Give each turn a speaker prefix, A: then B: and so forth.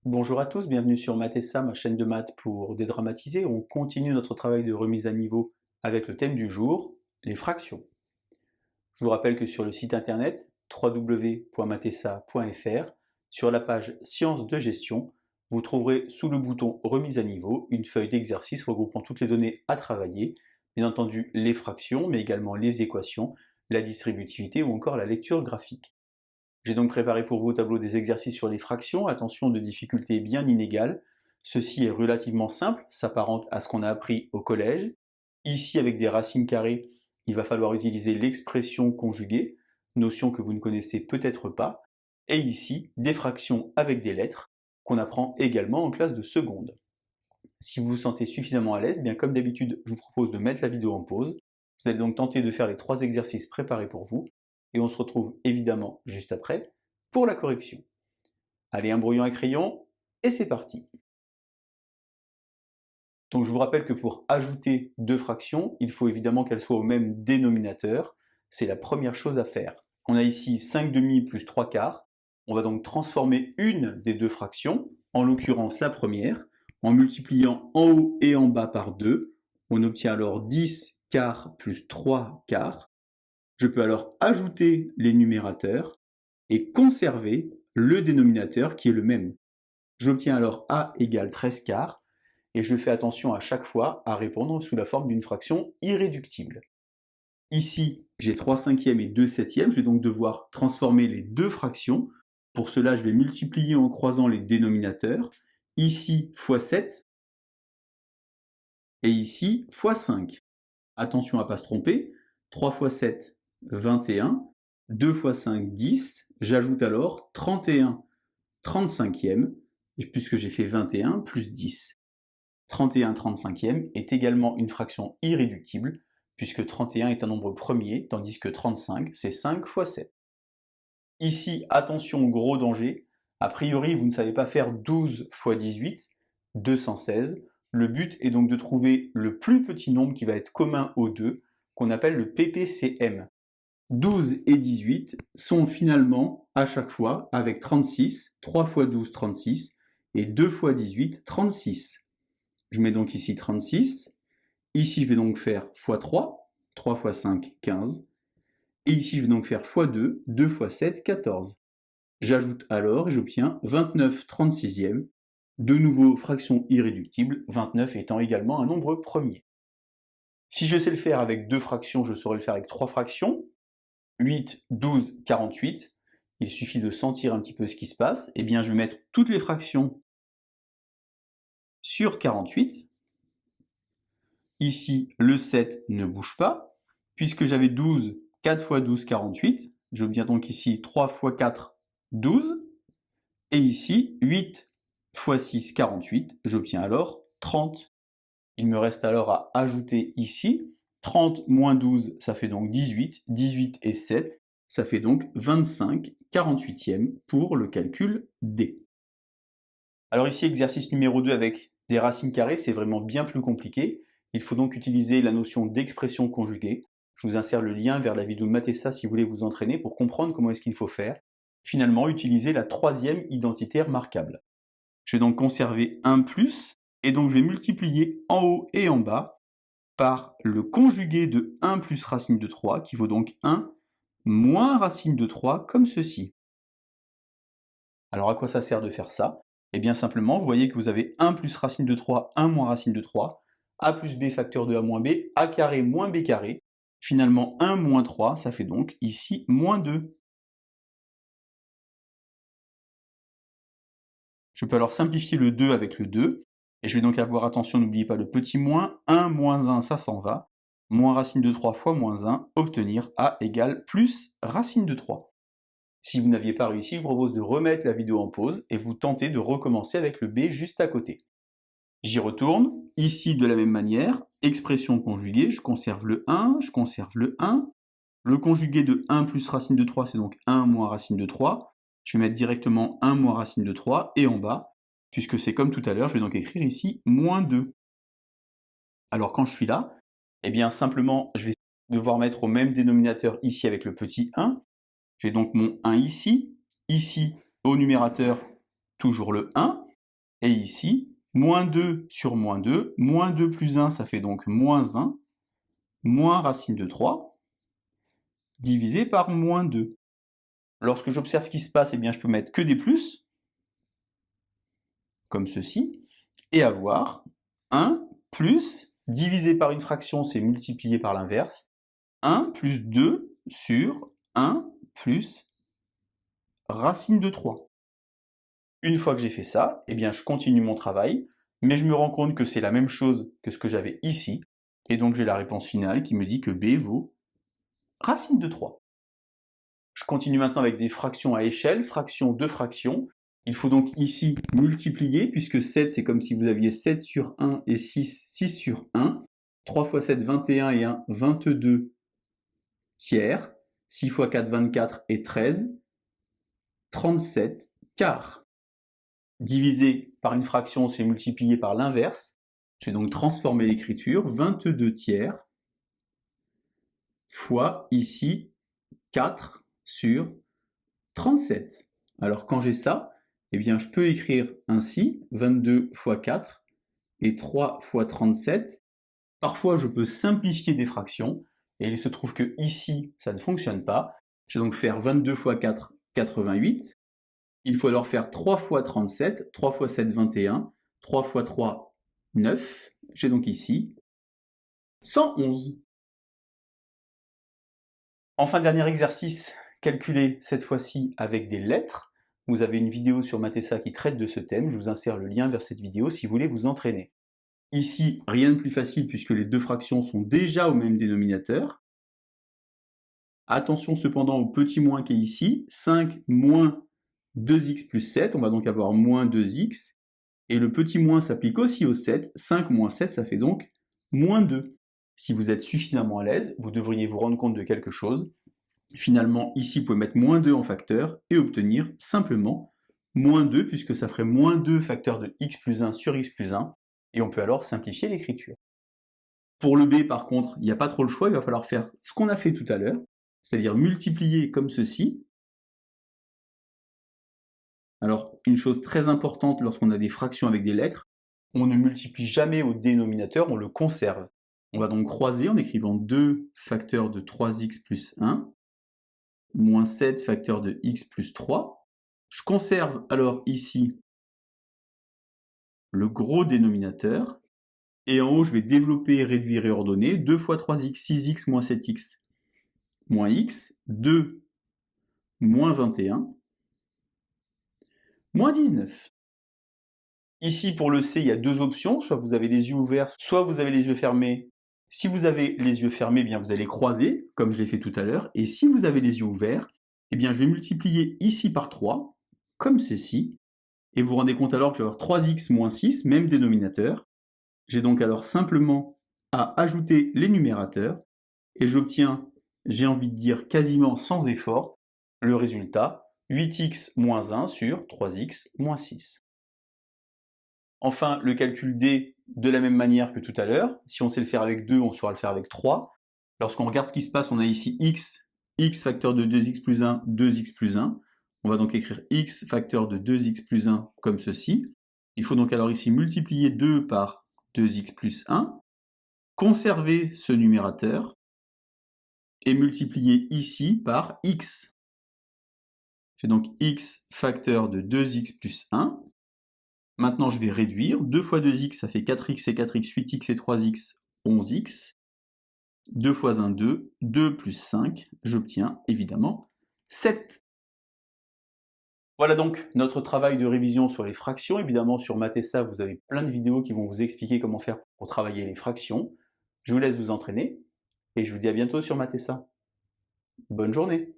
A: Bonjour à tous, bienvenue sur Mathessa, ma chaîne de maths pour dédramatiser. On continue notre travail de remise à niveau avec le thème du jour, les fractions. Je vous rappelle que sur le site internet www.mathessa.fr, sur la page Sciences de gestion, vous trouverez sous le bouton Remise à niveau une feuille d'exercice regroupant toutes les données à travailler, bien entendu les fractions, mais également les équations, la distributivité ou encore la lecture graphique. J'ai donc préparé pour vous au tableau des exercices sur les fractions, attention de difficulté bien inégale. Ceci est relativement simple, s'apparente à ce qu'on a appris au collège. Ici, avec des racines carrées, il va falloir utiliser l'expression conjuguée, notion que vous ne connaissez peut-être pas. Et ici, des fractions avec des lettres, qu'on apprend également en classe de seconde. Si vous vous sentez suffisamment à l'aise, bien comme d'habitude, je vous propose de mettre la vidéo en pause. Vous allez donc tenter de faire les 3 exercices préparés pour vous, et on se retrouve évidemment juste après pour la correction. Allez, un brouillon à crayon, et c'est parti. Donc je vous rappelle que pour ajouter deux fractions, il faut évidemment qu'elles soient au même dénominateur. C'est la première chose à faire. On a ici 5 demi plus 3 quarts. On va donc transformer une des deux fractions, en l'occurrence la première, en multipliant en haut et en bas par 2. On obtient alors 10 quarts plus 3 quarts. Je peux alors ajouter les numérateurs et conserver le dénominateur qui est le même. J'obtiens alors A égale 13 quarts, et je fais attention à chaque fois à répondre sous la forme d'une fraction irréductible. Ici, j'ai 3 cinquièmes et 2 septièmes, je vais donc devoir transformer les deux fractions. Pour cela, je vais multiplier en croisant les dénominateurs. Ici, fois 7, et ici, fois 5. Attention à ne pas se tromper, 3 fois 7, 21, 2 fois 5, 10, j'ajoute alors 31 35e, puisque j'ai fait 21 plus 10. 31 35e est également une fraction irréductible, puisque 31 est un nombre premier, tandis que 35, c'est 5 fois 7. Ici, attention, gros danger, a priori vous ne savez pas faire 12 fois 18, 216. Le but est donc de trouver le plus petit nombre qui va être commun aux deux, qu'on appelle le PPCM. 12 et 18 sont finalement, à chaque fois, avec 36, 3 fois 12, 36, et 2 fois 18, 36. Je mets donc ici 36. Ici, je vais donc faire x3, 3 fois 5, 15. Et ici, je vais donc faire x2, 2 fois 7, 14. J'ajoute alors et j'obtiens 29 36e. De nouveau, fraction irréductible, 29 étant également un nombre premier. Si je sais le faire avec deux fractions, je saurais le faire avec trois fractions. 8, 12, 48. Il suffit de sentir un petit peu ce qui se passe. Eh bien, je vais mettre toutes les fractions sur 48. Ici, le 7 ne bouge pas. Puisque j'avais 12, 4 fois 12, 48. J'obtiens donc ici 3 fois 4, 12. Et ici, 8 fois 6, 48. J'obtiens alors 30. Il me reste alors à ajouter ici. 30 moins 12, ça fait donc 18. 18 et 7, ça fait donc 25 48e pour le calcul D. Alors ici, exercice numéro 2 avec des racines carrées, c'est vraiment bien plus compliqué. Il faut donc utiliser la notion d'expression conjuguée. Je vous insère le lien vers la vidéo de Mathessa si vous voulez vous entraîner pour comprendre comment est-ce qu'il faut faire. Finalement, utiliser la troisième identité remarquable. Je vais donc conserver 1 plus, et donc je vais multiplier en haut et en bas par le conjugué de 1 plus racine de 3, qui vaut donc 1 moins racine de 3, comme ceci. Alors à quoi ça sert de faire ça? Eh bien simplement, vous voyez que vous avez 1 plus racine de 3, 1 moins racine de 3, a plus b facteur de a moins b, a carré moins b carré. Finalement, 1 moins 3, ça fait donc ici moins 2. Je peux alors simplifier le 2 avec le 2, et je vais donc avoir, attention, n'oubliez pas le petit moins, 1 moins 1, ça s'en va, moins racine de 3 fois moins 1, obtenir a égale plus racine de 3. Si vous n'aviez pas réussi, je vous propose de remettre la vidéo en pause et vous tentez de recommencer avec le b juste à côté. J'y retourne, ici de la même manière, expression conjuguée, je conserve le 1, je conserve le 1, le conjugué de 1 plus racine de 3, c'est donc 1 moins racine de 3, je vais mettre directement 1 moins racine de 3, et en bas, puisque c'est comme tout à l'heure, je vais donc écrire ici moins 2. Alors quand je suis là, eh bien simplement, je vais devoir mettre au même dénominateur ici avec le petit 1. J'ai donc mon 1 ici, ici au numérateur, toujours le 1, Et ici, moins 2 sur moins 2 plus 1, ça fait donc moins 1, moins racine de 3, divisé par moins 2. Lorsque j'observe ce qui se passe, eh bien, je peux mettre que des plus, comme ceci, et avoir 1 plus, divisé par une fraction, c'est multiplié par l'inverse, 1 plus 2 sur 1 plus racine de 3. Une fois que j'ai fait ça, eh bien, je continue mon travail, mais je me rends compte que c'est la même chose que ce que j'avais ici, et donc j'ai la réponse finale qui me dit que B vaut racine de 3. Je continue maintenant avec des fractions à échelle, fractions de fractions. Il faut donc ici multiplier, puisque 7, c'est comme si vous aviez 7 sur 1 et 6, 6 sur 1. 3 fois 7, 21 et 1, 22 tiers. 6 fois 4, 24 et 13, 37 quarts. Divisé par une fraction, c'est multiplié par l'inverse. Je vais donc transformer l'écriture. 22 tiers fois ici 4 sur 37. Alors quand j'ai ça, eh bien je peux écrire ainsi, 22 fois 4 et 3 fois 37. Parfois je peux simplifier des fractions, et il se trouve que ici ça ne fonctionne pas. Je vais donc faire 22 fois 4, 88. Il faut alors faire 3 fois 37, 3 fois 7, 21, 3 fois 3, 9. J'ai donc ici 111. Enfin, dernier exercice, calculé cette fois-ci avec des lettres. Vous avez une vidéo sur Matessa qui traite de ce thème, je vous insère le lien vers cette vidéo si vous voulez vous entraîner. Ici, rien de plus facile puisque les deux fractions sont déjà au même dénominateur. Attention cependant au petit moins qui est ici, 5 moins 2x plus 7, on va donc avoir moins 2x, et le petit moins s'applique aussi au 7, 5 moins 7, ça fait donc moins 2. Si vous êtes suffisamment à l'aise, vous devriez vous rendre compte de quelque chose. Finalement, ici, vous pouvez mettre moins 2 en facteur et obtenir simplement moins 2, puisque ça ferait moins 2 facteur de x plus 1 sur x plus 1, et on peut alors simplifier l'écriture. Pour le b, par contre, il n'y a pas trop le choix, il va falloir faire ce qu'on a fait tout à l'heure, c'est-à-dire multiplier comme ceci. Alors, une chose très importante lorsqu'on a des fractions avec des lettres, on ne multiplie jamais au dénominateur, on le conserve. On va donc croiser en écrivant 2 facteurs de 3x plus 1, moins 7 facteur de x plus 3. Je conserve alors ici le gros dénominateur, et en haut je vais développer, réduire et ordonner. 2 fois 3x, 6x moins 7x moins x, 2 moins 21, moins 19. Ici, pour le C, il y a deux options, soit vous avez les yeux ouverts, soit vous avez les yeux fermés. Si vous avez les yeux fermés, eh bien vous allez croiser, comme je l'ai fait tout à l'heure, et si vous avez les yeux ouverts, eh bien je vais multiplier ici par 3, comme ceci, et vous vous rendez compte alors que je vais avoir 3x moins 6, même dénominateur. J'ai donc alors simplement à ajouter les numérateurs, et j'obtiens, j'ai envie de dire quasiment sans effort, le résultat, 8x moins 1 sur 3x moins 6. Enfin, le calcul D, de la même manière que tout à l'heure. Si on sait le faire avec 2, on saura le faire avec 3. Lorsqu'on regarde ce qui se passe, on a ici x, x facteur de 2x plus 1, 2x plus 1. On va donc écrire x facteur de 2x plus 1 comme ceci. Il faut donc alors ici multiplier 2 par 2x plus 1, conserver ce numérateur, et multiplier ici par x. J'ai donc x facteur de 2x plus 1. Maintenant, je vais réduire. 2 fois 2x, ça fait 4x et 4x, 8x et 3x, 11x. 2 fois 1, 2. 2 plus 5, j'obtiens évidemment 7. Voilà donc notre travail de révision sur les fractions. Évidemment, sur Matessa, vous avez plein de vidéos qui vont vous expliquer comment faire pour travailler les fractions. Je vous laisse vous entraîner et je vous dis à bientôt sur Matessa. Bonne journée!